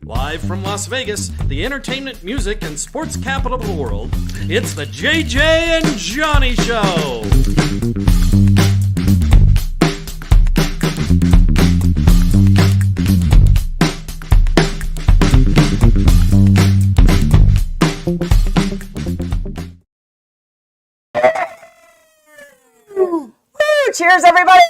Live from Las Vegas, the entertainment, music, and sports capital of the world, it's the JJ and Johnny Show. Woo! Cheers, everybody!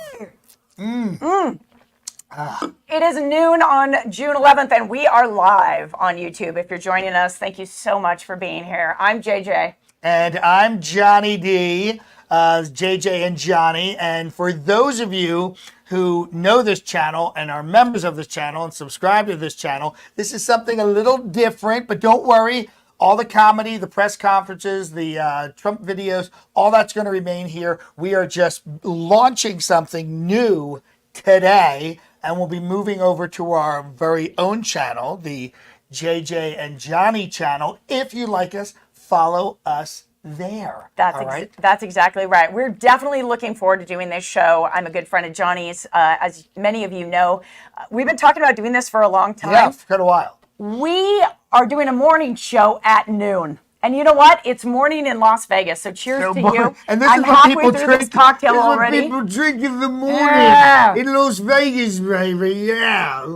It is noon on June 11th, and we are live on YouTube. If you're joining us, thank you so much for being here. I'm JJ. And I'm Johnny D, JJ and Johnny. And for those of you who know this channel and are members of this channel and subscribe to this channel, this is something a little different, but don't worry. All the comedy, the press conferences, the Trump videos, all that's going to remain here. We are just launching something new today, and we'll be moving over to our very own channel, the JJ and Johnny channel. If you like us, follow us there. That's exactly right. We're definitely looking forward to doing this show. I'm a good friend of Johnny's. As many of you know, we've been talking about doing this for a long time. Yeah, for quite a while. We are doing a morning show at noon. And you know what? It's morning in Las Vegas, so cheers to you. And this I'm is what halfway people through drink. this cocktail This is what already. people drink in the morning Yeah. in Las Vegas, baby. Yeah.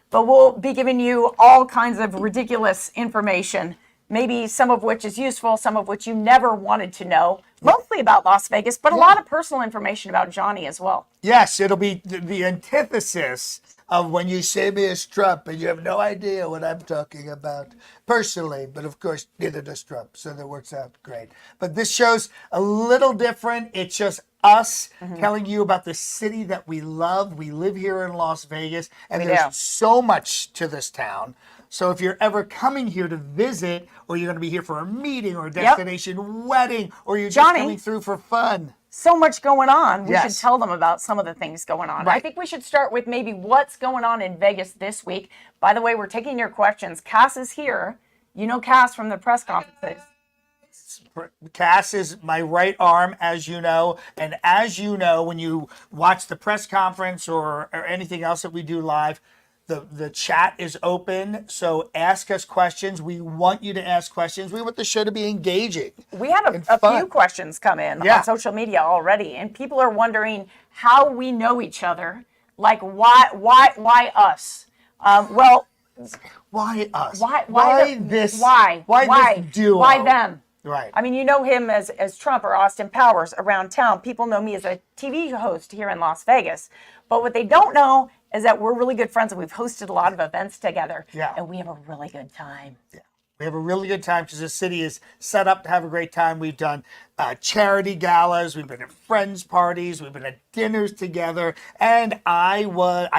But we'll be giving you all kinds of ridiculous information, maybe some of which is useful, some of which you never wanted to know, mostly about Las Vegas, but a lot of personal information about Johnny as well. Yes, it'll be the antithesis of when you say me as Trump and you have no idea what I'm talking about personally. But of course, neither does Trump, so that works out great. But this show's a little different. It's just us telling you about the city that we love. We live here in Las Vegas, and there's so much to this town. So if you're ever coming here to visit, or you're going to be here for a meeting or a destination wedding, or you're just coming through for fun. So much going on. We should tell them about some of the things going on. Right. I think we should start with maybe what's going on in Vegas this week. By the way, we're taking your questions. Cass is here. You know Cass from the press conferences. Cass is my right arm, as you know. And as you know, when you watch the press conference or anything else that we do live, the chat is open, so ask us questions. We want you to ask questions. We want the show to be engaging. We had a few questions come in on social media already, and people are wondering how we know each other. Like, why us? Well, why us? Why this? Why this duo? Why them? Right. I mean, you know him as Trump or Austin Powers around town. People know me as a TV host here in Las Vegas. But what they don't know is that we're really good friends and we've hosted a lot of events together. Yeah. And we have a really good time. Yeah. We have a really good time because the city is set up to have a great time. We've done charity galas. We've been at friends parties. We've been at dinners together. And I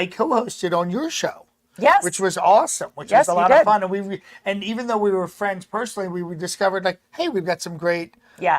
co-hosted on your show. Yes. Which was awesome, which was a lot of fun. And even though we were friends personally, we discovered like, hey, we've got some great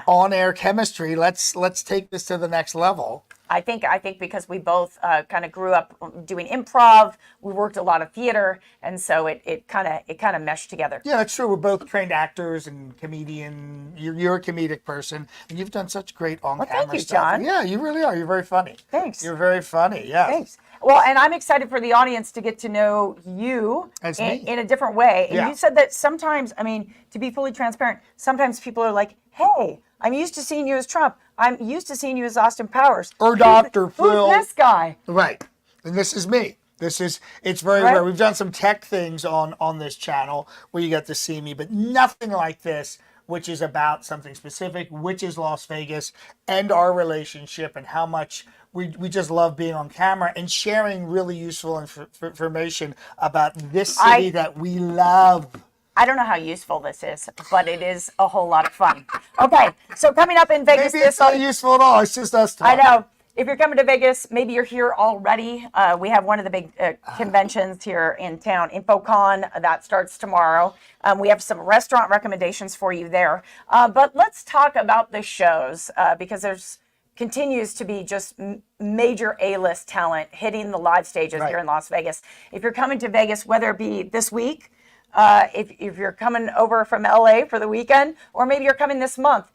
on-air chemistry. Let's take this to the next level. I think because we both kind of grew up doing improv, we worked a lot of theater, and so it kind of meshed together. Yeah, that's true. We're both trained actors and comedian. You're a comedic person, and you've done such great on-camera stuff. Thank you, John. Yeah, you really are. You're very funny. Thanks. You're very funny. Yeah. Thanks. Well, and I'm excited for the audience to get to know you in a different way. And you said that sometimes, I mean, to be fully transparent, sometimes people are like, hey, I'm used to seeing you as Trump. I'm used to seeing you as Austin Powers. Or Dr. Phil. Who's this guy? Right. And this is me. It's very rare. We've done some tech things on this channel where you get to see me, but nothing like this, which is about something specific, which is Las Vegas and our relationship and how much we just love being on camera and sharing really useful information about this city that we love. I don't know how useful this is, but it is a whole lot of fun. Okay, so coming up in Vegas Maybe it's not useful at all. It's just us talking. I know. If you're coming to Vegas, maybe you're here already. We have one of the big conventions here in town, InfoCon, that starts tomorrow. We have some restaurant recommendations for you there. But let's talk about the shows because there's continues to be just major A-list talent hitting the live stages here in Las Vegas. If you're coming to Vegas, whether it be this week, if you're coming over from LA for the weekend, or maybe you're coming this month,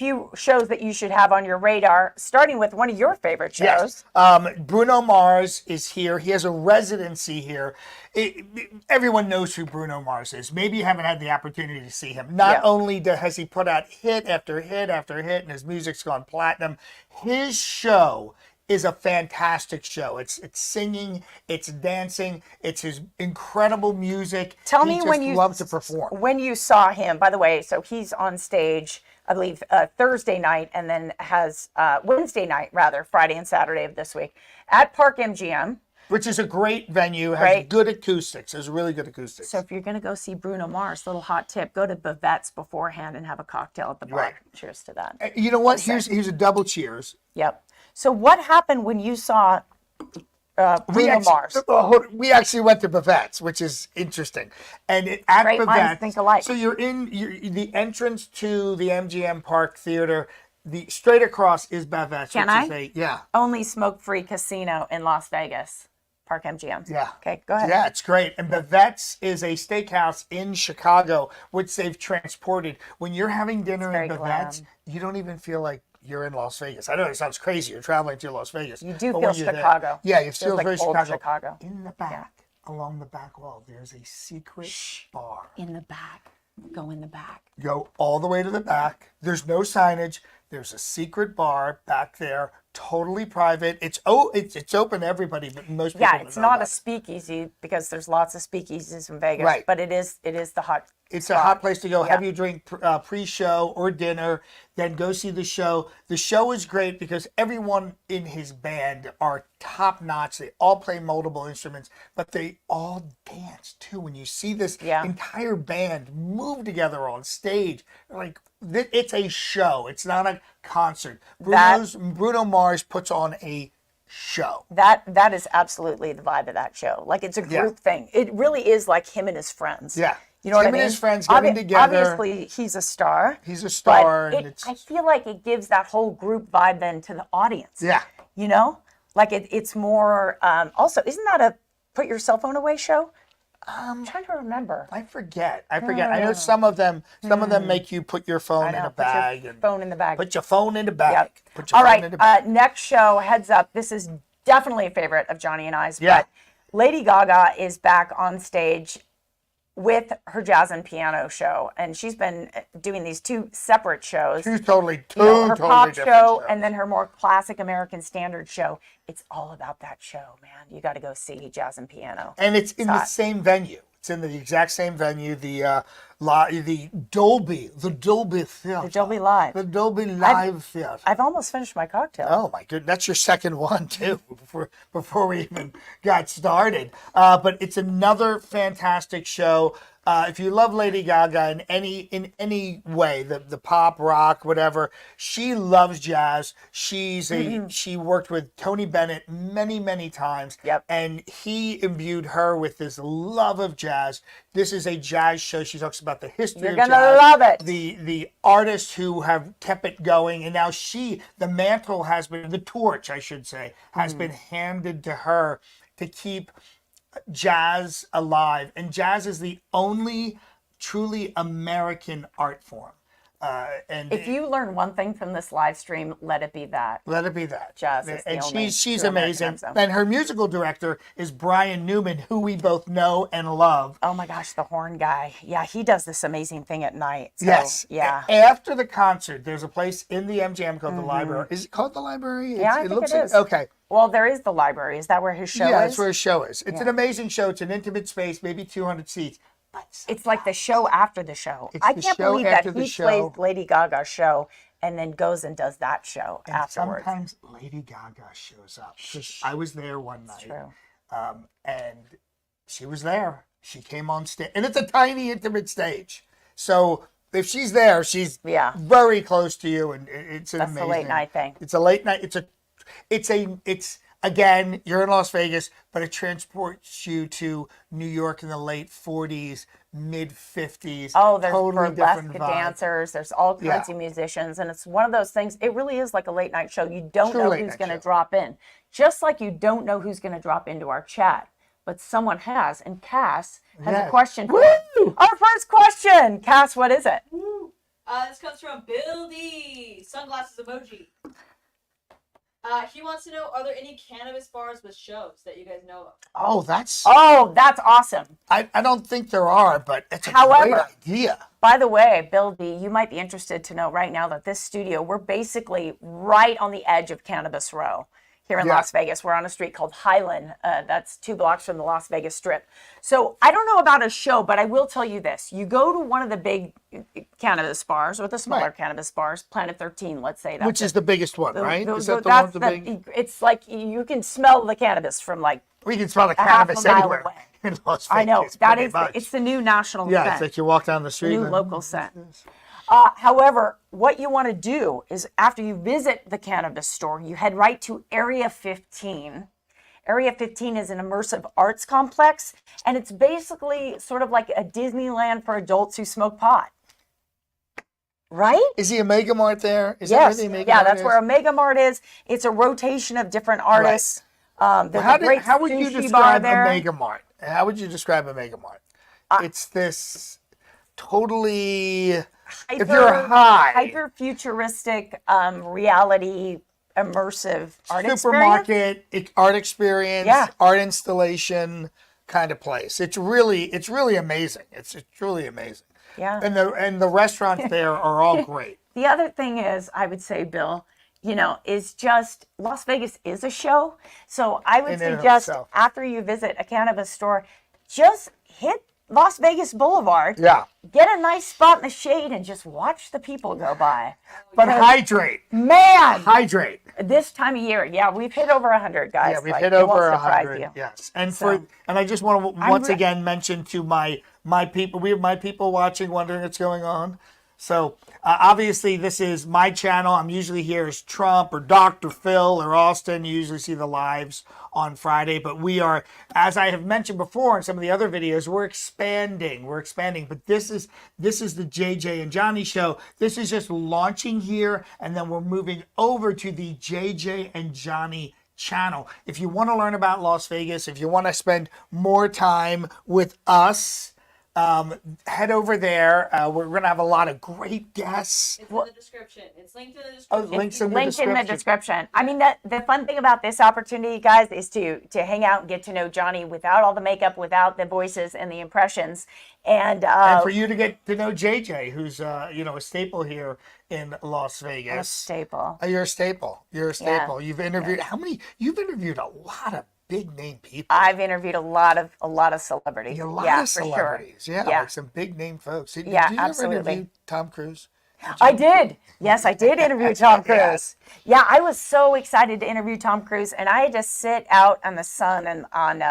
few shows that you should have on your radar, starting with one of your favorite shows. Yes. Bruno Mars is here. He has a residency here. Everyone knows who Bruno Mars is. Maybe you haven't had the opportunity to see him. Not only has he put out hit after hit after hit, and his music's gone platinum, his show is a fantastic show. It's singing, it's dancing, it's his incredible music. Tell me when you love to perform. When you saw him, by the way, so he's on stage, I believe, Thursday night, and then has Wednesday night, rather, Friday and Saturday of this week at Park MGM. Which is a great venue, has good acoustics. There's really good acoustics. So if you're going to go see Bruno Mars, little hot tip, go to Bavette's beforehand and have a cocktail at the bar. Right. Cheers to that. You know what? Here's a double cheers. Yep. So what happened when you saw Bruno Mars? We actually went to Bavette's, which is interesting. And at Great minds think alike. So you're the entrance to the MGM Park Theater. The straight across is Bavette's. Can I? Only smoke-free casino in Las Vegas. Park MGM. Yeah. Okay, go ahead. Yeah, it's great. And Bavette's is a steakhouse in Chicago, which they've transported. When you're having dinner in Bavette's, you don't even feel like you're in Las Vegas. I know it sounds crazy. You're traveling to Las Vegas. You do feel Chicago. Yeah, you feel like very old Chicago. In the back, along the back wall, there's a secret bar. In the back. Go in the back. Go all the way to the back. There's no signage. There's a secret bar back there, totally private. It's open to everybody, but most people don't it's know not about a speakeasy because there's lots of speakeasies in Vegas. Right. But it is the hot. It's a hot place to go. Have you drink pre-show or dinner, then go see the show. The show is great because everyone in his band are top-notch. They all play multiple instruments, but they all dance too. When you see this entire band move together on stage, like it's a show. It's not a concert. Bruno Mars puts on a show. That is absolutely the vibe of that show. Like it's a group thing. It really is like him and his friends. Yeah. You know what I mean? Him and his friends getting together. Obviously, he's a star. He's a star. I feel like it gives that whole group vibe then to the audience. Yeah. You know? Like it's more, also, isn't that a put your cell phone away show? I'm trying to remember. I forget. I know some of them make you put your phone in a bag. Phone in the bag. Put your phone in the bag. Yep. Put your phone in the bag. Next show, heads up. This is definitely a favorite of Johnny and I's. Yeah. But Lady Gaga is back on stage with her jazz and piano show, and she's been doing these two separate shows. She's totally her pop different show shows. and then her more classic American standard show. It's all about that show, man. You got to go see jazz and piano. And it's in the same venue. It's in the exact same venue. The Dolby Theater. The Dolby Live. The Dolby Live Theater. I've almost finished my cocktail. Oh my goodness, that's your second one too. Before we even got started, but it's another fantastic show. If you love Lady Gaga in any way, the pop, rock, whatever, she loves jazz. She worked with Tony Bennett many times. Yep. And he imbued her with this love of jazz. This is a jazz show. She talks about the history of jazz. You're gonna love it. The artists who have kept it going, and now the torch, I should say, has been handed to her to keep jazz alive. And jazz is the only truly American art form. And if you learn one thing from this live stream, let it be that. Let it be that. Jazz is the only she's true amazing. American anthem. And her musical director is Brian Newman, who we both know and love. Oh my gosh, the horn guy. Yeah, he does this amazing thing at night. So, Yes. Yeah. After the concert, there's a place in the MGM called the Library. Is it called the Library? Yeah, I think it is. Okay. Well, there is the library. Is that where his show is? Yeah, that's where his show is. It's an amazing show. It's an intimate space, maybe 200 seats. But it's like the show after the show. It's I the can't show believe that after the he show. plays Lady Gaga's show and then goes and does that show afterwards. Sometimes Lady Gaga shows up. 'Cause I was there one night. True. And she was there. She came on stage. And it's a tiny, intimate stage. So if she's there, she's very close to you. And it's That's amazing. the late night thing. It's a late night. It's again, you're in Las Vegas, but it transports you to New York in the late 40s, mid 50s. Oh, there's totally burlesque different vibe. dancers. There's all kinds of musicians. And it's one of those things. It really is like a late night show. You don't know who's going to drop in. Just like you don't know who's going to drop into our chat. But someone has. And Cass has a question for us. Our first question. Cass, what is it? This comes from Bill D. Sunglasses emoji. He wants to know, are there any cannabis bars with shows that you guys know of? Oh, that's awesome. I don't think there are, but it's a However, great idea. By the way, Bill D, you might be interested to know right now that this studio, we're basically right on the edge of Cannabis Row here in Las Vegas. We're on a street called Highland. That's 2 blocks from the Las Vegas Strip. So I don't know about a show, but I will tell you this. You go to one of the big cannabis bars or the smaller cannabis bars, Planet 13, let's say that. Which is the biggest one, right? Is that the one with the big? It's like you can smell the cannabis from like We can smell the half a cannabis mile anywhere away. in Las Vegas. I know that pretty is much. it's the new national Yeah, scent. it's like you walk down the street. New and- local scent. However, what you want to do is after you visit the cannabis store, you head right to Area 15. Area 15 is an immersive arts complex, and it's basically sort of like a Disneyland for adults who smoke pot. Right? Is the Omega Mart there? Is Yes. that where the Omega Yeah, Mart that's is? where Omega Mart is. It's a rotation of different artists. There's a great How would you sushi bar describe there. Omega Mart? How would you describe Omega Mart? It's this totally, if you're high, hyper futuristic reality immersive art experience. supermarket, art experience, Yeah. art installation kind of place. It's really amazing. It's truly amazing. Yeah. And the restaurants there are all great. The other thing is, I would say, Bill, is just Las Vegas is a show. So I would In and of suggest itself. after you visit a cannabis store, just hit Las Vegas Boulevard. Yeah. Get a nice spot in the shade and just watch the people go by. But hydrate. Man, Hydrate. this time of year, we've hit over 100, guys. Yeah, we've Like, hit it won't over surprise 100. you. Yes, and So, and I just want to once re- again mention to my people. We have my people watching, wondering what's going on. So obviously, this is my channel. I'm usually here as Trump or Dr. Phil or Austin. You usually see the lives on Friday, but we are, as I have mentioned before in some of the other videos, we're expanding. We're expanding, but this is the JJ and Johnny show. This is just launching here, and then we're moving over to the JJ and Johnny channel. If you want to learn about Las Vegas, if you want to spend more time with us, head over there. We're going to have a lot of great guests. It's in the description. It's linked in the Oh, description. links in the Linked in the description. description. I mean, the fun thing about this opportunity, guys, is to hang out and get to know Johnny without all the makeup, without the voices and the impressions. And And for you to get to know JJ, who's a staple here in Las Vegas. a staple. You're a staple. You're a Yeah. staple. You've interviewed You've interviewed a lot of big name people. I've interviewed a lot of celebrities. A lot yeah, of for sure. celebrities. Yeah, Yeah. like some big name folks. Did Yeah, you ever absolutely. interview Tom Cruise? I did. Yes, I did interview Tom Cruise. Yes. Yeah, I was so excited to interview Tom Cruise, and I had to sit out on the sun and on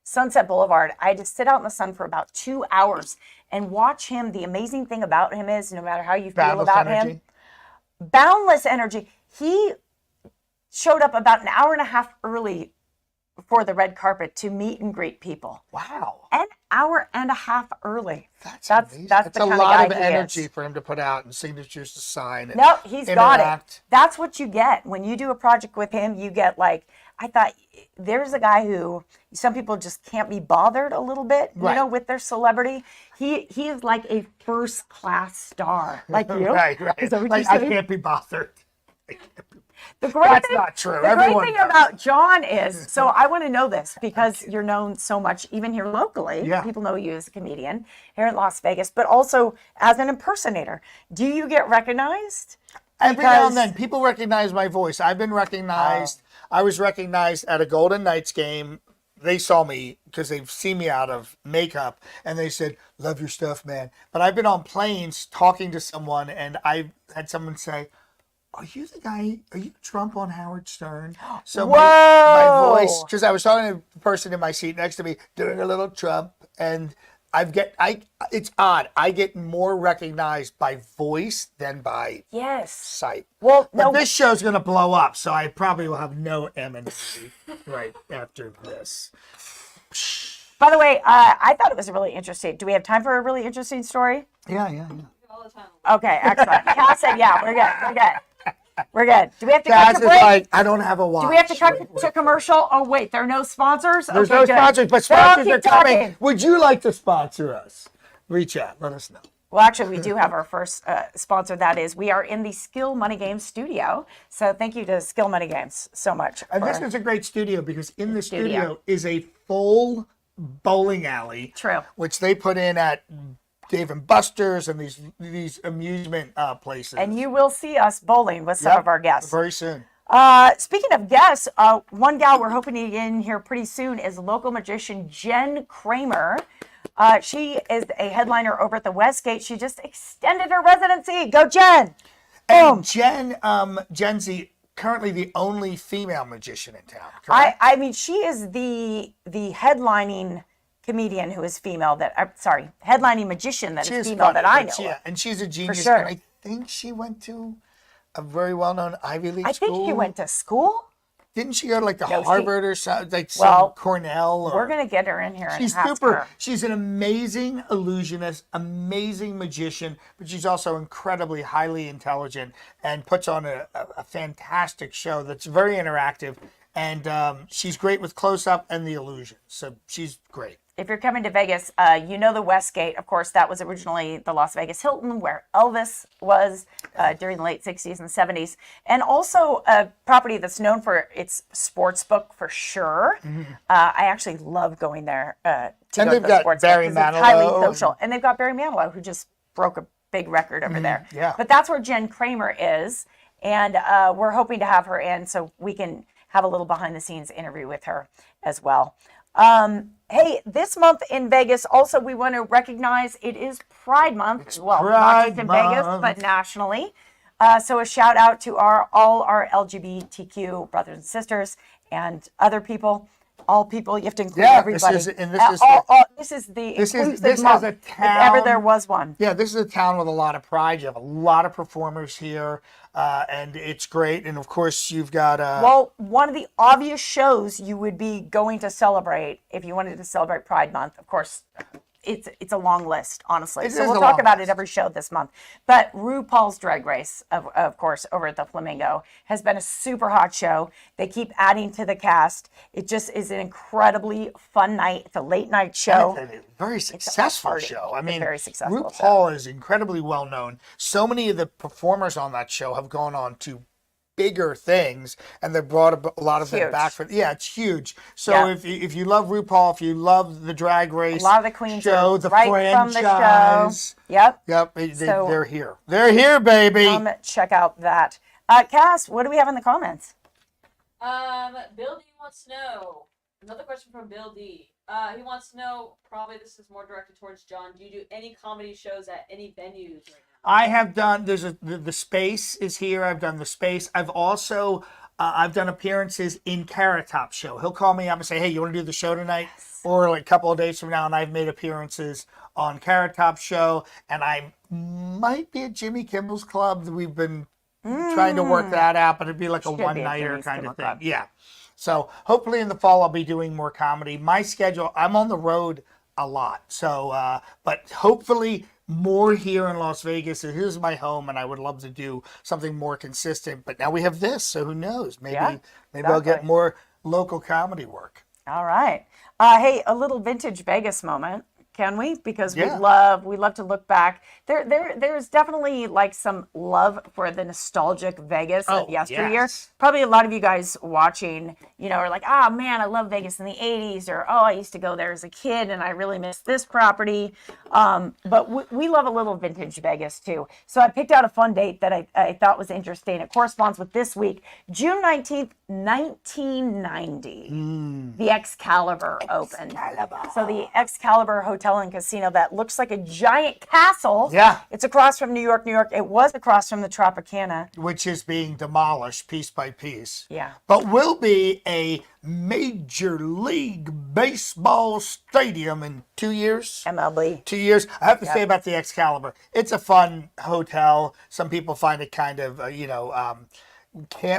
Sunset Boulevard. I had to sit out in the sun for about 2 hours and watch him. The amazing thing about him is, no matter how you feel Boundless about energy. him, boundless energy. He showed up about an hour and a half early before the red carpet to meet and greet people. Wow. An hour and a half early. That's the amazing. That's a kind lot of of guy he energy is. for him to put out and signatures to sign. And No, he's got interact. it. That's what you get when you do a project with him. You get I thought there's a guy who some people just can't be bothered a little bit, Right. with their celebrity. He is like a first class star, like you. Right. Is that what Like, you I say? can't be bothered. The great That's thing, not true. The Everyone great thing does. about John is, so I want to know this because you're known so much, even here locally. Yeah. People know you as a comedian here in Las Vegas, but also as an impersonator. Do you get recognized? Every now and Because- then, people recognize my voice. I've been recognized. I was recognized at a Golden Knights game. They saw me because they've seen me out of makeup, and they said, "Love your stuff, man." But I've been on planes talking to someone, and I had someone say, "Are you the guy? Are you Trump on Howard Stern?" So my Whoa! voice, because I was talking to the person in my seat next to me doing a little Trump, and it's odd. I get more recognized by voice than by Yes. sight. Well, But no, this show's gonna blow up, so I probably will have no energy right after this. by the way, I thought it was really interesting. Do we have time for a really interesting story? Yeah. All the time. Okay, excellent. Cass said, yeah, we're good. We're good. Do we have to cut Kaz to is break? like, I don't have a watch. Do we have to cut Wait. to commercial? Oh, wait, there are no sponsors? There's Okay, no good. sponsors, but Then I'll sponsors are keep coming. talking. Would you like to sponsor us? Reach out. Let us know. Well, actually, we do have our first sponsor. That is, we are in the Skill Money Games studio. So thank you to Skill Money Games so much. And this is a great studio because in the studio is a full bowling alley. True. Which they put in at Dave and Buster's and these amusement places. And you will see us bowling with some of our guests. Very soon. Speaking of guests, one gal we're hoping to get in here pretty soon is local magician Jen Kramer. She is a headliner over at the Westgate. She just extended her residency. Go, Jen! Boom. And Jen's currently the only female magician in town. Correct? I mean, she is the headlining comedian who is female headlining magician that is female that I know. Yeah, and she's a genius. For sure. And I think she went to a very well-known Ivy League school. I think she went to school. Didn't she go to like Harvard or something, like Cornell? We're gonna get her in here. She's super. She's an amazing illusionist, amazing magician, but she's also incredibly highly intelligent and puts on a fantastic show that's very interactive. And she's great with close-up and the illusion. So she's great. If you're coming to Vegas, you know the Westgate. Of course, that was originally the Las Vegas Hilton, where Elvis was during the late 60s and 70s. And also a property that's known for its sports book for sure. Mm-hmm. I actually love going there to go to the sports book. Barry Manilow. It's highly social. And they've got Barry Manilow, who just broke a big record over there. Yeah. But that's where Jen Kramer is. And we're hoping to have her in so we can have a little behind-the-scenes interview with her as well. Hey, this month in Vegas, also we want to recognize it is Pride Month. Not just in Vegas, but nationally. So a shout out to all our LGBTQ brothers and sisters and other people. All people, you have to include everybody. This is the inclusive month, a if town, ever there was one. Yeah, this is a town with a lot of pride. You have a lot of performers here, and it's great. And of course, you've got one of the obvious shows you would be going to celebrate if you wanted to celebrate Pride Month. Of course, it's a long list, honestly. So we'll talk about it every show this month. But RuPaul's Drag Race, of course, over at the Flamingo, has been a super hot show. They keep adding to the cast. It just is an incredibly fun night. It's a late night show. It's a very successful show. I mean, very successful RuPaul is incredibly well known. So many of the performers on that show have gone on to bigger things, and they brought a lot of them back for. Yeah, it's huge. So if you love RuPaul, if you love the Drag Race, a lot of the queens show, the franchise, from the show. Yep. They're here. They're here, baby. Check out that. Cass, what do we have in the comments? Bill D wants to know. Another question from Bill D. He wants to know. Probably this is more directed towards John. Do you do any comedy shows at any venues right now? I have done. The Space is here. I've done the Space. I've also I've done appearances in Carrot Top show. He'll call me up and say, "Hey, you want to do the show tonight?" Yes. Or like a couple of days from now, and I've made appearances on Carrot Top show, and I might be at Jimmy Kimmel's Club. We've been trying to work that out, but it'd be like a one-nighter kind of thing. Club. Yeah. So hopefully in the fall I'll be doing more comedy. My schedule, I'm on the road a lot. So, but hopefully more here in Las Vegas. Here's my home, and I would love to do something more consistent. But now we have this, so who knows? Maybe I'll get more local comedy work. All right. Hey, a little vintage Vegas moment. Can we? Because we love to look back. There's definitely like some love for the nostalgic Vegas of yesteryear. Yes. Probably a lot of you guys watching, are like, man, I love Vegas in the 80s, or I used to go there as a kid and I really miss this property. But we love a little vintage Vegas too. So I picked out a fun date that I thought was interesting. It corresponds with this week, June 19th, 1990. The Excalibur opened. So the Excalibur Hotel and Casino that looks like a giant castle. Yeah. It's across from New York. It was across from the Tropicana. Which is being demolished piece by piece. Yeah. But will be a Major League Baseball stadium in 2 years. MLB. 2 years. I have to say about the Excalibur. It's a fun hotel. Some people find it kind of,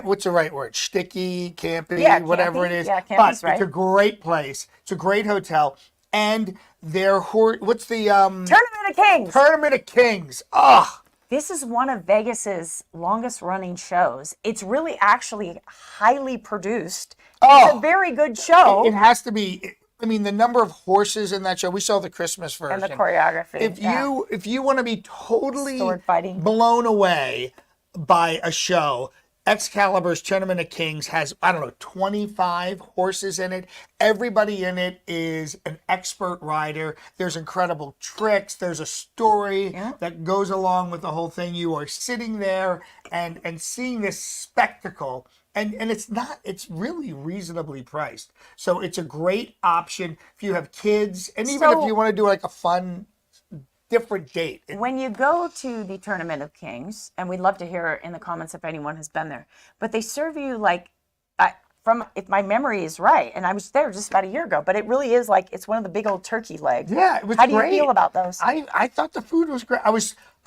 what's the right word? Sticky, campy, whatever it is. Yeah, but right. It's a great place. It's a great hotel. And what's the Tournament of Kings. Tournament of Kings. Ugh. This is one of Vegas's longest running shows. It's really actually highly produced. It's a very good show. It has to be. I mean, the number of horses in that show. We saw the Christmas version. And the choreography. If you want to be totally Sword fighting. blown away by a show, Excalibur's Tournament of Kings has, I don't know, 25 horses in it. Everybody in it is an expert rider. There's incredible tricks. There's a story that goes along with the whole thing. You are sitting there and seeing this spectacle. And it's really reasonably priced. So it's a great option if you have kids, and even if you want to do like a fun, different date. When you go to the Tournament of Kings, and we'd love to hear in the comments if anyone has been there, but they serve you like, if my memory is right, and I was there just about a year ago, but it really is like, it's one of the big old turkey legs. Yeah, it was How great. do you feel about those? I thought the food was great.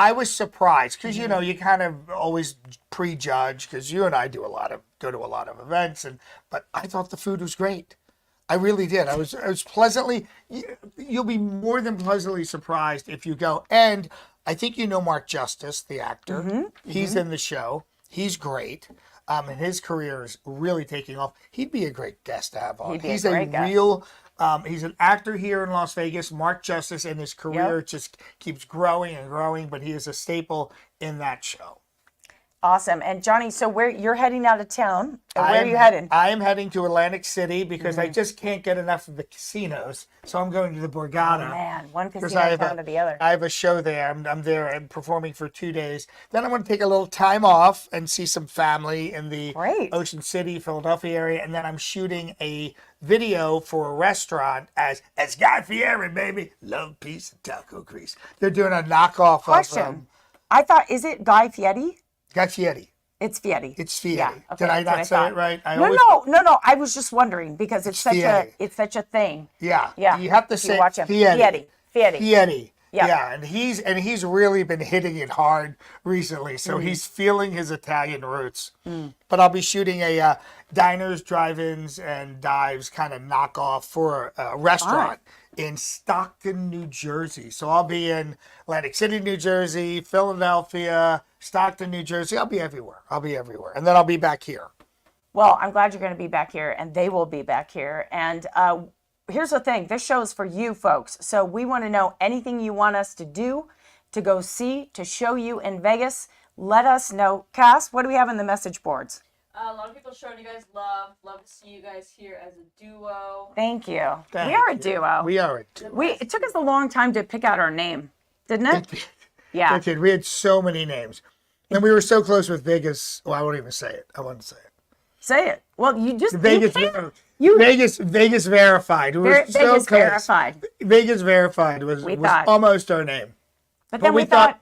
I was surprised because you know you kind of always prejudge because you and I go to a lot of events, but I thought the food was great. I really did. I was pleasantly. You'll be more than pleasantly surprised if you go. And I think you know Mark Justice, the actor. He's in the show. He's great. And his career is really taking off. He'd be a great guest to have on. He's a real. He's an actor here in Las Vegas, Mark Justice, and his career just keeps growing and growing. But he is a staple in that show. Awesome. And Johnny, so where you're heading out of town? Where are you heading? I am heading to Atlantic City because I just can't get enough of the casinos. So I'm going to the Borgata. Oh, man, one casino down to the other. I have a show there. I'm there. I'm performing for 2 days. Then I'm going to take a little time off and see some family in the Ocean City, Philadelphia area. And then I'm shooting a video for a restaurant as Guy Fieri, baby. Love, peace, and taco grease. They're doing a knockoff Question. I thought, is it Guy Fieri? Guy Fieri. It's Fieri. It's Fieri. Yeah, okay, Did I not say it right? No. I was just wondering because it's such a thing. Yeah. Yeah. You have to say watch him. Fieri. Fieri. Yeah, and he's really been hitting it hard recently. So he's feeling his Italian roots. But I'll be shooting a diners, drive-ins, and dives kind of knockoff for a restaurant in Stockton, New Jersey. So I'll be in Atlantic City, New Jersey, Philadelphia, Stockton, New Jersey. I'll be everywhere. And then I'll be back here. Well, I'm glad you're going to be back here, and they will be back here. And here's the thing. This show is for you folks. So we want to know anything you want us to do, to go see, to show you in Vegas. Let us know. Cass, what do we have in the message boards? A lot of people showing you guys love. Love to see you guys here as a duo. Thank you. We are a duo. We are a duo. It took us a long time to pick out our name, didn't it? Yeah. It did. We had so many names. And we were so close with Vegas. Well, I won't even say it. I won't say it. Say it. Well, you just Vegas Verified. It was Vegas so close. Verified. Vegas Verified was almost our name. But then we thought,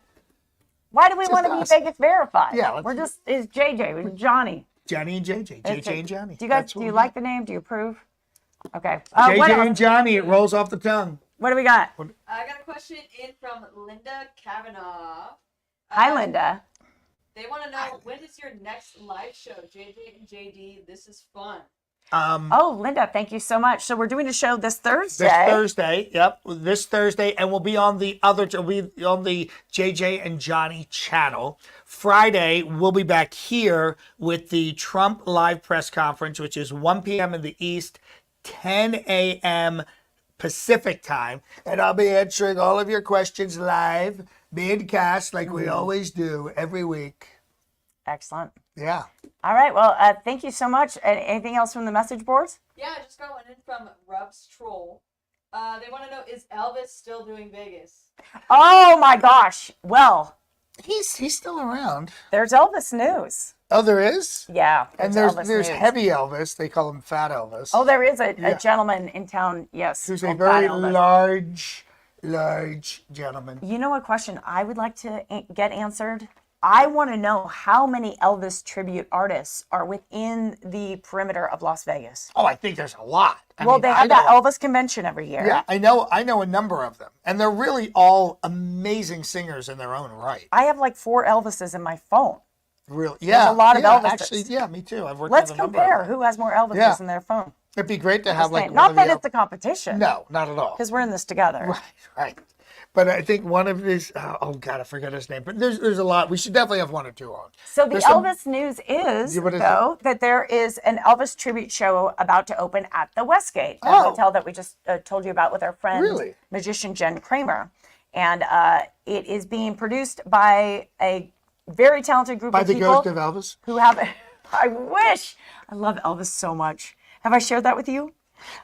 why do we want to be Vegas Verified? Yeah. It's JJ, we're Johnny. Johnny and JJ. JJ and Johnny. Do you like the name? Do you approve? Okay. JJ and Johnny, it rolls off the tongue. What do we got? I got a question in from Linda Kavanaugh. Hi, Linda. They want to know, when is your next live show? JJ and JD, this is fun. Linda, thank you so much. So we're doing a show this Thursday. This Thursday, and we'll be on the JJ and Johnny channel. Friday, we'll be back here with the Trump live press conference, which is 1 p.m. in the East, 10 a.m. Pacific time, and I'll be answering all of your questions live, being cast like we always do every week. Excellent. Yeah. All right. Well, thank you so much. Anything else from the message boards? Yeah, I just got one in from Rubs Troll. They want to know, is Elvis still doing Vegas? Oh my gosh. Well, he's still around. There's Elvis news. Oh, there is? Yeah. And there's heavy Elvis. They call him Fat Elvis. Oh, there is a gentleman in town, yes. Who's a very large gentleman. You know what question I would like to get answered? I want to know how many Elvis tribute artists are within the perimeter of Las Vegas. Oh, I think there's a lot. They have that Elvis convention every year. Yeah, I know a number of them. And they're really all amazing singers in their own right. I have like 4 Elvises in my phone. Really? Yeah. There's a lot of Elvises. Actually, yeah, me too. I've worked Let's with a number compare of them. who has more Elvises in their phone. It'd be great to have like not that it's a competition. No, not at all. Because we're in this together. Right. But I think one of these, oh God, I forget his name. But there's a lot. We should definitely have one or two on. So the There's Elvis news is, Yeah, what is though, that there is an Elvis tribute show about to open at the Westgate, the hotel that we just told you about with our friend, Really? magician Jen Kramer. And it is being produced by a very talented group By of the people ghost of Elvis? who have, I wish, I love Elvis so much. Have I shared that with you?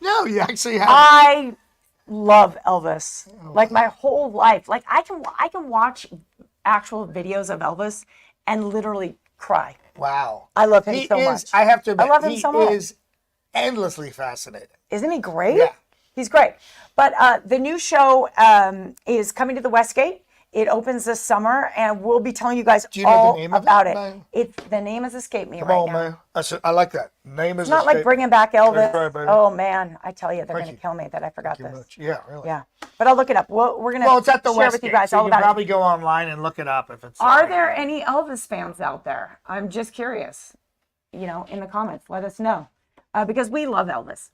No, you actually have. I love Elvis. Like my whole life. Like I can watch actual videos of Elvis and literally cry. Wow. I love him He so is, much. I have to admit, love him so much. he is endlessly fascinating. Isn't he great? Yeah. He's great. But the new show is coming to the Westgate. It opens this summer, and we'll be telling you guys Do you know all the name of about it? it. The name has escaped me Come right on, now. man. I like that. Name is It's not like bringing back Elvis. right, baby. Oh man, I tell you, they're Thank going to you. kill me that I forgot this. Much. Yeah, really. Yeah, but I'll look it up. We're going Well, to it's at the share Westgate, with you guys so all you can about probably it. go online and look it up if it's. Are there any Elvis fans out there? I'm just curious. In the comments, let us know because we love Elvis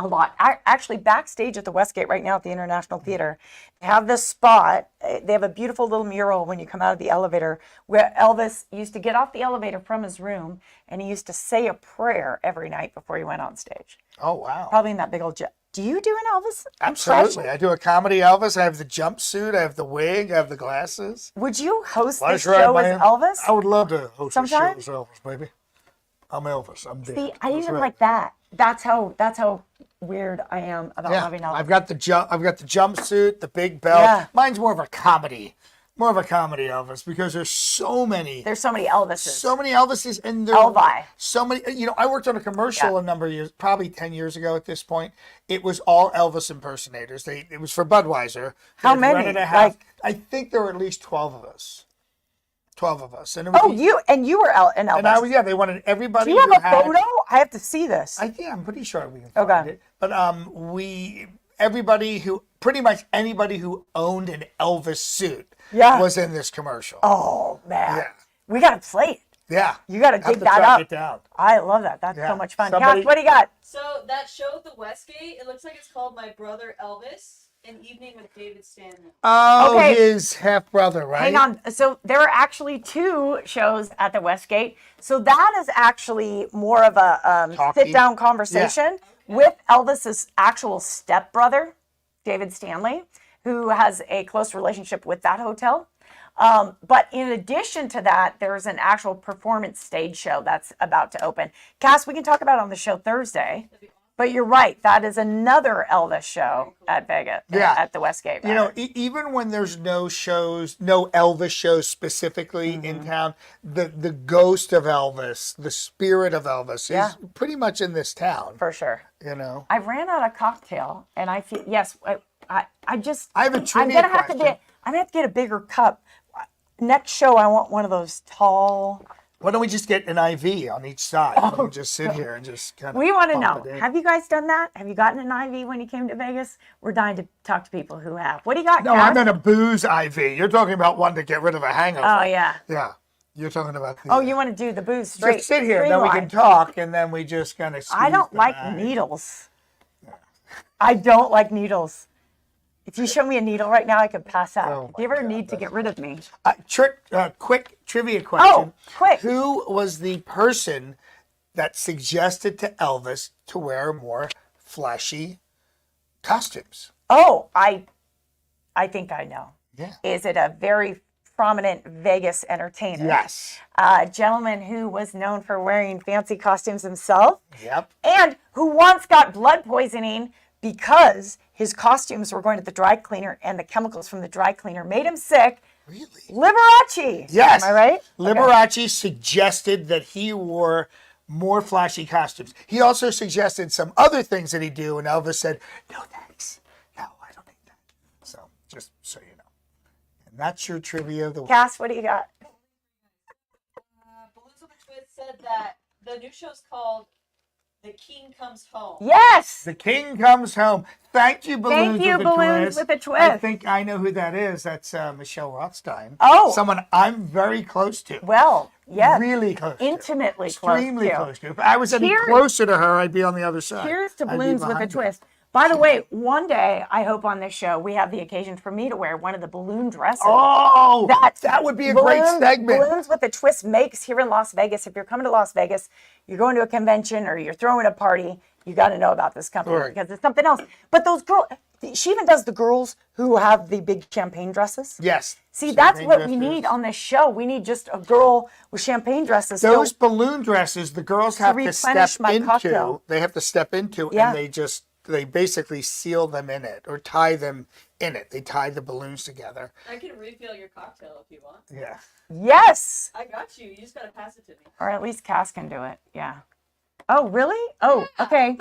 a lot. Actually, backstage at the Westgate right now at the International Theater, they have this spot. They have a beautiful little mural when you come out of the elevator where Elvis used to get off the elevator from his room and he used to say a prayer every night before he went on stage. Oh, wow. Probably in that big old jet. Do you do an Elvis Absolutely. impression? I do a comedy Elvis. I have the jumpsuit. I have the wig. I have the glasses. Would you host this That's right, show as man. Elvis? I would love to host a show Sometime? as Elvis, baby. I'm Elvis. I'm dead. See, I That's even right. like that. That's how weird I am about Yeah, loving Elvis. I've got the jumpsuit, the big belt. Yeah. Mine's more of a comedy Elvis, because there's so many There's so many Elvises. so many Elvises, and there Elvi. so many. I worked on a commercial Yeah. a number of years, probably 10 years ago at this point. It was all Elvis impersonators. It was for Budweiser. How They many? rented a house. Like- I think there were at least 12 of us. 12 of us, and it was Oh, you were an Elvis. and I was they wanted everybody. Do you have who a had- photo? I have to see this. I'm pretty sure we can find Okay. it. But pretty much anybody who owned an Elvis suit Yeah. was in this commercial. Oh man, Yeah. we gotta play it. Yeah. You gotta Have dig to that track up. it down. I love that. That's Yeah. so much fun. Somebody- Cass, what do you got? So that show at the Westgate, it looks like it's called My Brother Elvis, An Evening with David Stanley. Oh, Okay. his half brother, right? Hang on. So there are actually 2 shows at the Westgate. So that is actually more of a Talkie. sit-down conversation with Elvis's actual stepbrother, David Stanley, who has a close relationship with that hotel. But in addition to that, there's an actual performance stage show that's about to open. Cass, we can talk about it on the show Thursday. But you're right. That is another Elvis show at Vegas, Yeah. at the Westgate. Even when there's no shows, no Elvis shows specifically Mm-hmm. in town, the ghost of Elvis, the spirit of Elvis Yeah. is pretty much in this town. For sure. I ran out of cocktail, and I feel I have a trivia question. I'm gonna have to get a bigger cup. Next show, I want one of those tall. Why don't we just get an IV on each side and just sit here and just kind of. We want to know. Have you guys done that? Have you gotten an IV when you came to Vegas? We're dying to talk to people who have. What do you got? No, Cass? I meant a booze IV. You're talking about one to get rid of a hangover. Oh yeah. Yeah. You're talking about the. Oh, you want to do the booze straight? Just sit here, and then we can streamline. talk, and then we just kind of. I don't like needles. I don't like needles. If you show me a needle right now, I could pass out. Oh, If you ever need to get rid of me. Quick trivia question. Oh, quick. Who was the person that suggested to Elvis to wear more flashy costumes? Oh, I think I know. Yeah. Is it a very prominent Vegas entertainer? Yes. A gentleman who was known for wearing fancy costumes himself Yep. and who once got blood poisoning because his costumes were going to the dry cleaner and the chemicals from the dry cleaner made him sick. Really? Liberace. Yes. Am I right? Liberace suggested that he wore more flashy costumes. He also suggested some other things that he'd do, and Elvis said, "No thanks. No, I don't think that." So, just so you know. And that's your trivia of the week. Cass, what do you got? Balloons with a Twist said that the new show's called The King Comes Home. Yes. The King Comes Home. Thank you, Balloons, Thank you, with, a Balloons twist. with a Twist. I think I know who that is. That's Michelle Rothstein. Oh. Someone I'm very close to. Well, yes. Really close to. Intimately Extremely close close to. If I was any Cheers. closer to her, I'd be on the other side. Cheers to I'd be Balloons with a behind her. Twist. By the way, one day, I hope on this show, we have the occasion for me to wear one of the balloon dresses. Oh, that would be a great segment. Balloons with a Twist makes here in Las Vegas. If you're coming to Las Vegas, you're going to a convention or you're throwing a party, you got to know about this company because it's something else. But those girls, she even does the girls who have the big champagne dresses. Yes. See, that's what we need on this show. We need just a girl with champagne dresses. Those balloon dresses, the girls have to step into. Cocktail. They have to step into, and they basically seal them in it or tie them in it. They tie the balloons together. I can refill your cocktail if you want. Yeah. Yes. I got you. You just gotta pass it to me. Or at least Cass can do it. Yeah. Oh, really? Oh, okay.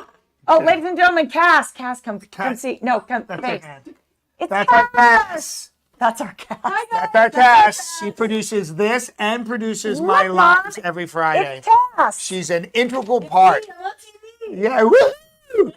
Oh, ladies and gentlemen, Cass, come see. No, come. That's face. her hand. It's That's our Cass. That's our Cass. That's our Cass. She produces this and produces my Look, lives Mom. every Friday. It's Cass. She's an integral part. I'm on TV. Yeah, woo!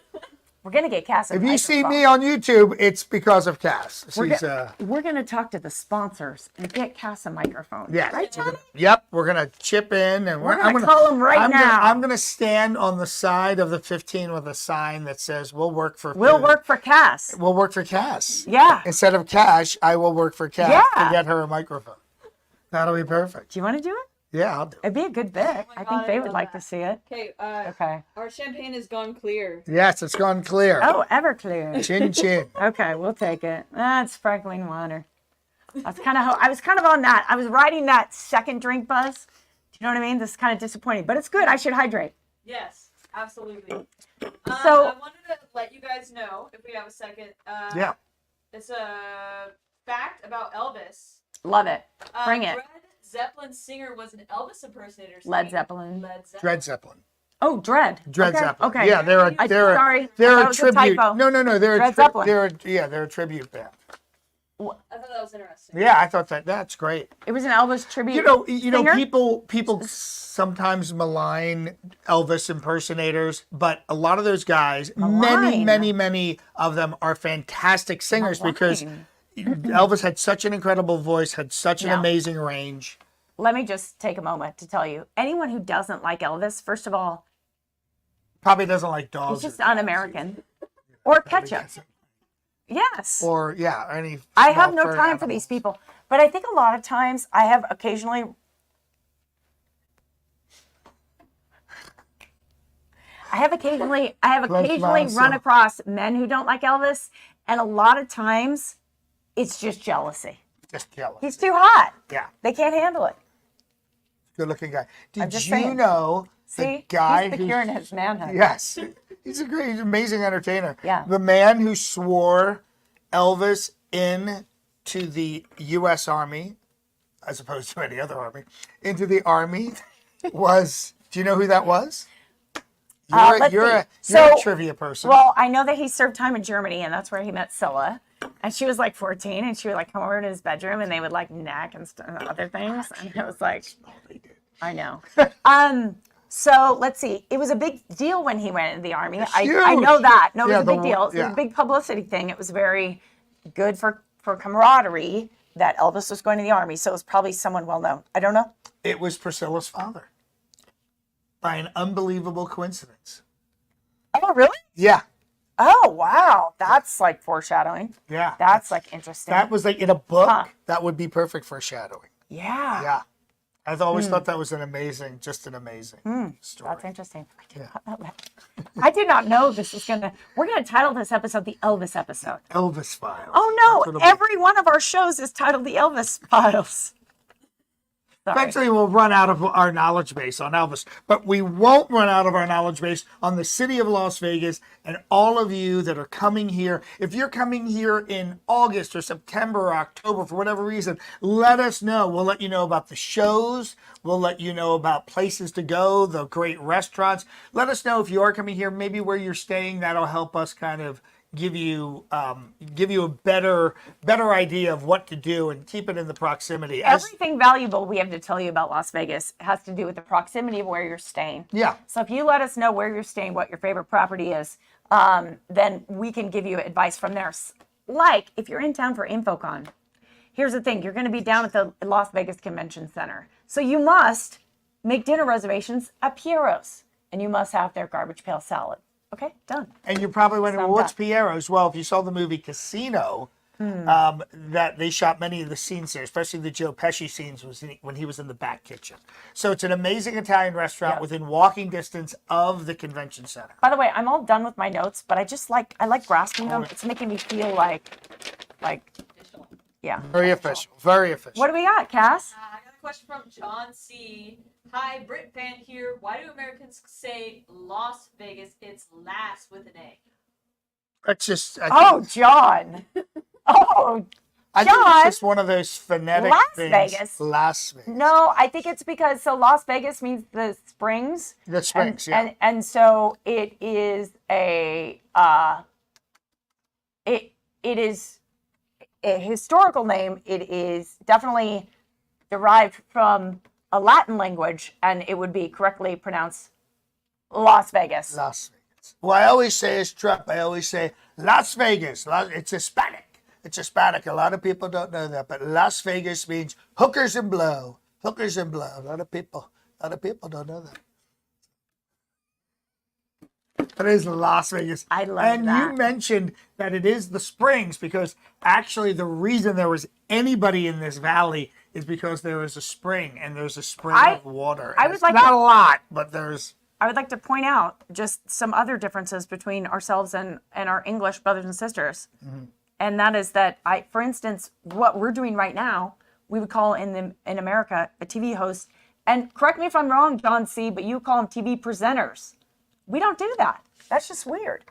We're gonna get Cass. If you see me on YouTube, it's because of Cass. We're gonna talk to the sponsors and get Cass a microphone. Yeah. Right, Johnny? Yep. We're gonna chip in, and We're gonna call them right now. I'm gonna stand on the side of the 15 with a sign that says, "We'll work for." We'll food. work for Cass. We'll work for Cass. Yeah. Instead of cash, I will work for Cass Yeah. to get her a microphone. That'll be perfect. Do you want to do it? Yeah, I'll do it. It'd be a good bit. I think God, they I would love like that. to see it. Okay. Okay. Our champagne has gone clear. Yes, it's gone clear. Oh, Everclear. Chin chin. Okay, we'll take it. It's sparkling water. I was kind of on that. I was riding that second drink buzz. Do you know what I mean? This is kind of disappointing, but it's good. I should hydrate. Yes, absolutely. So- I wanted to let you guys know, if we have a second. Yeah. It's a fact about Elvis. Love it. Bring it. Led Zeppelin singer was an Elvis impersonator. Led Zeppelin. Led Zeppelin. Dred Zeppelin. Oh, Dread. Dred Okay, Zeppelin. Okay. Yeah, they're sorry. I a thought it was a tribute. typo. No, they're Dred Zeppelin. they're a tribute band. I thought that was interesting. Yeah, I thought that's great. It was an Elvis tribute. You know, singer? people sometimes malign Elvis impersonators, but a lot of those guys, Malign. many of them are fantastic singers because Malign. Elvis had such an incredible voice, had such an No. amazing range. Let me just take a moment to tell you, anyone who doesn't like Elvis, first of all, Probably doesn't like dogs. he's just un-American. Or ketchup. Yes. Or any. I have no small fur time for these animals. people. But I think a lot of times I have occasionally mouth, run so- across men who don't like Elvis, and a lot of times it's just jealousy. Just jealous. He's too hot. Yeah, They can't handle it. good-looking guy. Did just you saying. know the See? guy He's secure in his manhood. Yes, he's an amazing entertainer. Yeah. The man who swore Elvis into the U.S. Army, as opposed to any other army, into the army was. Do you know who that was? Let's You're see. a So- trivia person. Well, I know that he served time in Germany, and that's where he met Scylla. And she was like 14, and she would like come over to his bedroom, and they would like neck and other things. And it was like, I know. So let's see. It was a big deal when he went into the army. I huge. know that. No, it was Yeah, a big the- deal. It was yeah. a big publicity thing. It was very good for camaraderie that Elvis was going to the army. So it was probably someone well known. I don't know. It was Priscilla's father. By an unbelievable coincidence. Oh, really? Yeah, Oh, wow. That's like foreshadowing. yeah. That's like interesting. That was like in a book. Huh. That would be perfect for shadowing. Yeah. Yeah. I've always thought that was an amazing story. That's interesting. I did not know this was we're gonna title this episode the Elvis episode. Elvis Files. Oh That's no, what it'll be. every one of our shows is titled the Elvis Files. Sorry. Eventually, we'll run out of our knowledge base on Elvis, but we won't run out of our knowledge base on the city of Las Vegas and all of you that are coming here. If you're coming here in August or September or October for whatever reason, let us know. We'll let you know about the shows. We'll let you know about places to go, the great restaurants. Let us know if you are coming here, maybe where you're staying. That'll help us kind of give you a better idea of what to do and keep it in the proximity. Everything valuable we have to tell you about Las Vegas has to do with the proximity of where you're staying. Yeah. So if you let us know where you're staying, what your favorite property is, then we can give you advice from there. Like if you're in town for InfoCon, here's the thing: you're going to be down at the Las Vegas Convention Center, so you must make dinner reservations at Piero's, and you must have their garbage pail salad. Okay, done. And you're probably wondering, Sound well, what's done. Piero's? Well, if you saw the movie Casino, that they shot many of the scenes there, especially the Joe Pesci scenes when he was in the back kitchen. So it's an amazing Italian restaurant Yeah. within walking distance of the convention center. By the way, I'm all done with my notes, but I like grasping them. It's making me feel like, yeah. Very official. Very official. What do we got, Cass? I got a question from John C. Hi, Brit fan here. Why do Americans say Las Vegas? It's Las with an A. That's just. Oh, John. Oh, I think John. it's just one of those phonetic Las things. Vegas. Las Vegas. no, I think it's because Las Vegas means the springs. The Springs, yeah. And so it is it is a historical name. It is definitely derived from a Latin language, and it would be correctly pronounced Las Vegas. Las Vegas. Well, I always say it's Trump. I always say Las Vegas. It's Hispanic. It's Hispanic. A lot of people don't know that, but Las Vegas means hookers and blow. Hookers and blow. A lot of people don't know that. It is Las Vegas. I love and that. you mentioned that it is the Springs because actually the reason there was anybody in this valley is because there was a spring and there's a spring of water. I And would it's like not to- a lot, but there's. I would like to point out just some other differences between ourselves and our English brothers and sisters. And that is that for instance, what we're doing right now, we would call in America a TV host. And correct me if I'm wrong, John C., but you call them TV presenters. We don't do that. That's just weird.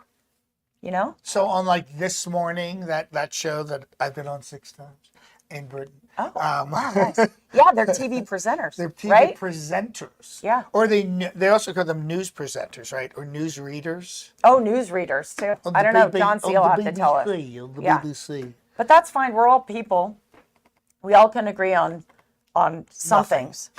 You know? So on like this morning, that show that I've been on 6 times in Britain. Oh, wow, nice. Yeah, they're TV presenters, They're TV right? presenters. Yeah. Or they also call them news presenters, right? Or news readers. Oh, news readers too. On I the don't know. BBC John C. will have to tell us. On the Yeah. BBC. But that's fine. We're all people. We all can agree on some Nothing. things.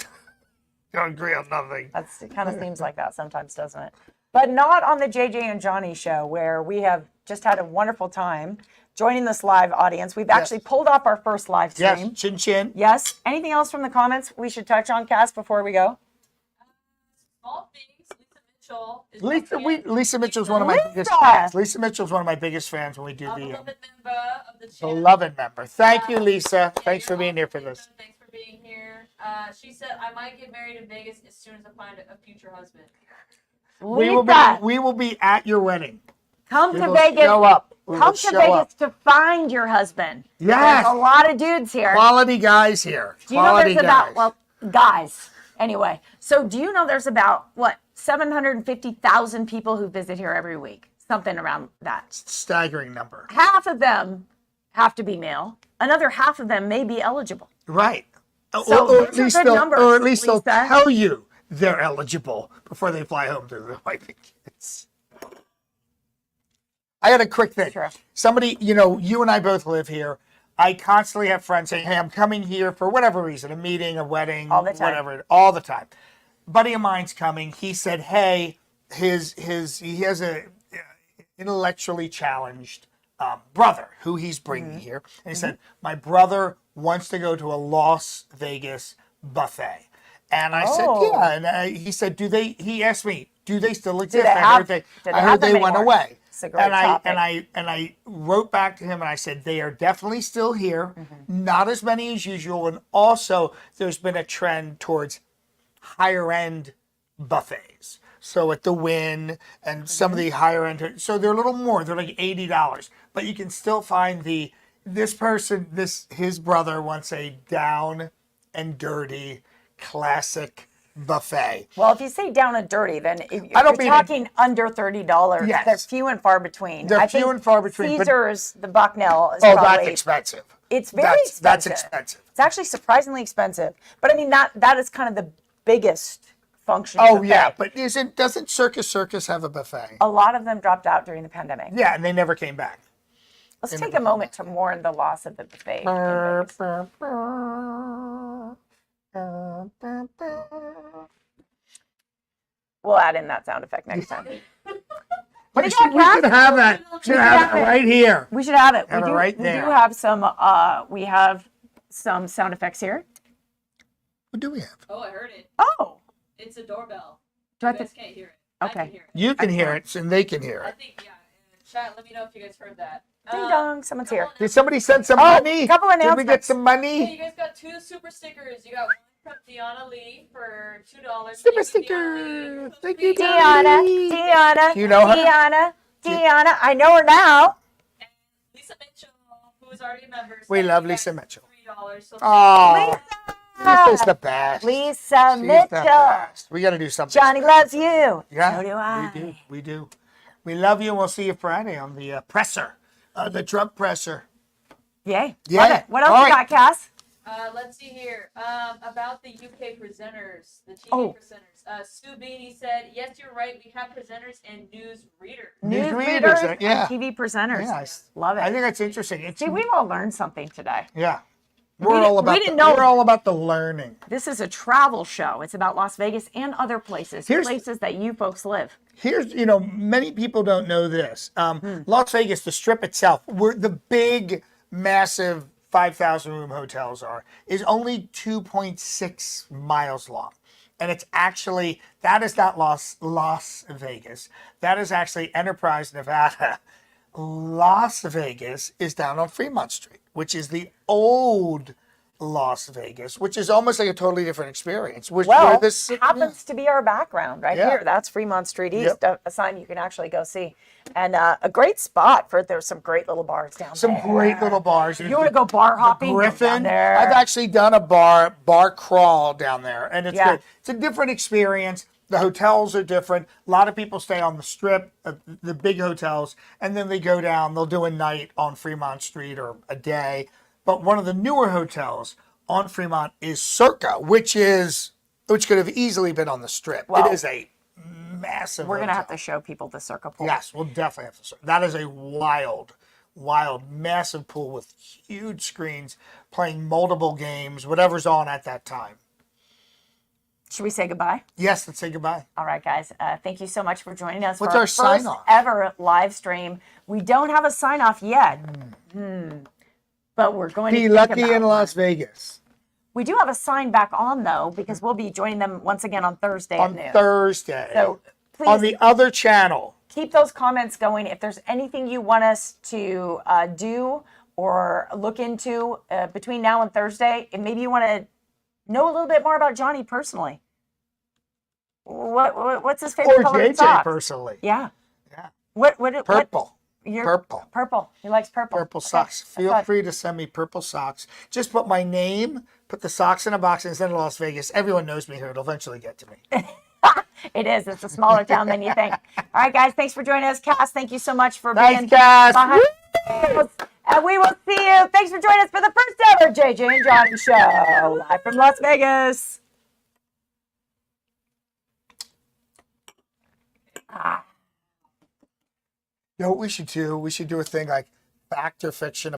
Don't agree on nothing. It kind of seems like that sometimes, doesn't it? But not on the JJ and Johnny show, where we have just had a wonderful time joining this live audience. We've actually pulled off our first live stream. Yes, chin chin. Yes. Anything else from the comments we should touch on, Cass, before we go? Small things. Lisa Mitchell's one of my biggest Lisa! fans. Lisa Mitchell's one of my biggest fans when we do the beloved member of the channel. beloved member. Thank you, Lisa. Yeah, Thanks you're for being here for welcome, this. Lisa. Thanks for being here. She said, I might get married in Vegas as soon as I find a future husband. We will be at your wedding. Come We to will Vegas. show up. We will Come to show Vegas up. to find your husband. Yes. There's a lot of dudes here. Quality guys here. Do you know Quality there's guys. about, guys, anyway. So do you know there's about, 750,000 people who visit here every week? Something around that. Staggering number. Half of them have to be male. Another half of them may be eligible. Right. So or at those are least good they'll, numbers, or at least they'll Lisa. tell you they're eligible before they fly home to the wife and kids. I had a quick thing. Sure. Somebody, you and I both live here. I constantly have friends saying, hey, I'm coming here for whatever reason, a meeting, a wedding, All the time. whatever, all the time. Buddy of mine's coming. He said, hey, he has a intellectually challenged brother who he's bringing here. And he said, my brother wants to go to a Las Vegas buffet. And I said, Oh. yeah. And he said, he asked me, do they still exist? they I have- heard they, do they I have heard them they went anymore? away. It's a great topic. And I wrote back to him and I said, they are definitely still here. Not as many as usual. And also there's been a trend towards higher end buffets. So at the Wynn and some of the higher end, so they're a little more. They're like $80, but you can still find his brother wants a down and dirty classic buffet. Well, if you say down and dirty, then if I don't you're mean talking under $30, Yes. they're few and far between. They're I few think and far between, but- Caesar's, the Bucknell is Oh, probably, that's expensive. it's very That's expensive. expensive. It's actually surprisingly expensive. But I mean, that is kind of the biggest function. Oh buffet. yeah, but doesn't Circus have a buffet? A lot of them dropped out during the pandemic. Yeah, and they never came back. Let's take a moment to mourn the loss of the buffet. in Vegas. We'll add in that sound effect next time. We do you got, should have that. Should have have that it. right here. We should have it. Have it right there. We do have some. We have some sound effects here. What do we have? Oh, I heard it. Oh, It's a doorbell. do I You have guys to? can't hear it. I Okay. can hear it. You can hear it, and they can hear I it. think, yeah. Chat, let me know if you guys heard that. Ding dong, someone's here. Did somebody send some Oh, money? couple Did we get announcements. some Yeah, money? you guys got 2 super stickers. You got one from Deanna Lee for $2. Super Thank you, Deanna Lee. sticker. Thank you, Deanna, Deanna. Deanna, Do you know her? Deanna. I know her now. And Lisa Mitchell, who is already a member. We sent love you guys Lisa Mitchell. $3. So Oh, Lisa's the best. Lisa She's the Mitchell. best. We got to do something. Johnny loves you. Yeah, So do I. we do. We do. We love you, and we'll see you Friday on the presser, the drug presser. Yay. Yeah. Love it. What else All you right. got, Cass? let's see here. About the UK presenters, the TV Oh. presenters. Sue Beanie said, "Yes, you're right. We have presenters and news readers." News News readers, readers yeah. and TV presenters. Yeah, Love it. I think that's interesting. It's, See, we've all learned something today. yeah, We we're all didn't- we about. didn't The, know- we're all about the learning. This is a travel show. It's about Las Vegas and other places, Here's- places that you folks live. Here's, many people don't know this. Hmm. Las Vegas, the Strip itself, where the big, massive 5,000 room hotels are, is only 2.6 miles long. And it's actually, that is not Las Vegas. That is actually Enterprise, Nevada. Las Vegas is down on Fremont Street, which is the old Las Vegas, which is almost like a totally different experience. Which Well, where this happens to be our background right Yeah. here. That's Fremont Street East, Yep. a sign you can actually go see. And a great spot for, there's some great little bars down some there. great little bars. You want to go bar hopping? Go down Griffin. there. I've actually done a bar crawl down there, and it's Yeah. good. It's a different experience. The hotels are different. A lot of people stay on the Strip, the big hotels, and then they go down. They'll do a night on Fremont Street or a day. But one of the newer hotels on Fremont is Circa, which could have easily been on the Strip. Well, it is a massive. We're going to hotel. have to show people the Circa pool. Yes, we'll definitely have to. That is a wild, massive pool with huge screens playing multiple games, whatever's on at that time. Should we say goodbye? Yes, let's say goodbye. All right, guys. Thank you so much for joining us What's for our first sign-off? ever live stream. We don't have a sign off yet, but we're going to Be think lucky about in one. Las Vegas We do have a sign back on though, because we'll be joining them once again on Thursday on at noon. Thursday So please on the other channel. keep those comments going. If there's anything you want us to do or look into between now and Thursday, and maybe you want to know a little bit more about Johnny personally. What's his favorite Or color of JJ socks? personally. Yeah. Yeah. What Purple. Purple. Purple. He likes purple. Purple Okay. socks. I Feel thought- free to send me purple socks. Just put my name, put the socks in a box, and send it to Las Vegas. Everyone knows me here. It'll eventually get to me. It is. It's a smaller town than you think. All right, guys. Thanks for joining us. Cass, thank you so much for being Thanks, Cass. behind the scenes. And we will see you. Thanks for joining us for the first ever JJ and Johnny show live from Las Vegas. You know what we should do? We should do a thing like fact or fiction.